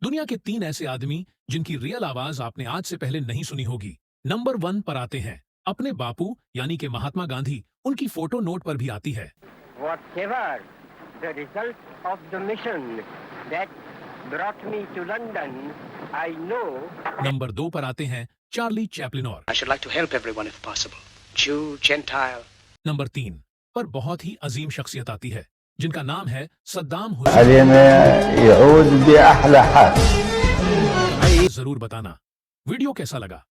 दुनिया के 3 ऐसे आदमी जिनकी रियल आवाज आपने आज से पहले नहीं सुनी होगी। नंबर 1 पर आते हैं अपने बापू यानी कि महात्मा गांधी। उनकी फोटो नोट पर भी आती है। Whatever the result of the mission that brought me to London, I know. Number 2 पर आते हैं Charlie Chaplin. I should like to help everyone if possible. Jew, Gentile. Number 3 पर बहुत ही अजीम शख्सियत आती है जिनका नाम है सद्दाम हुसैन। जरूर बताना वीडियो कैसा लगा।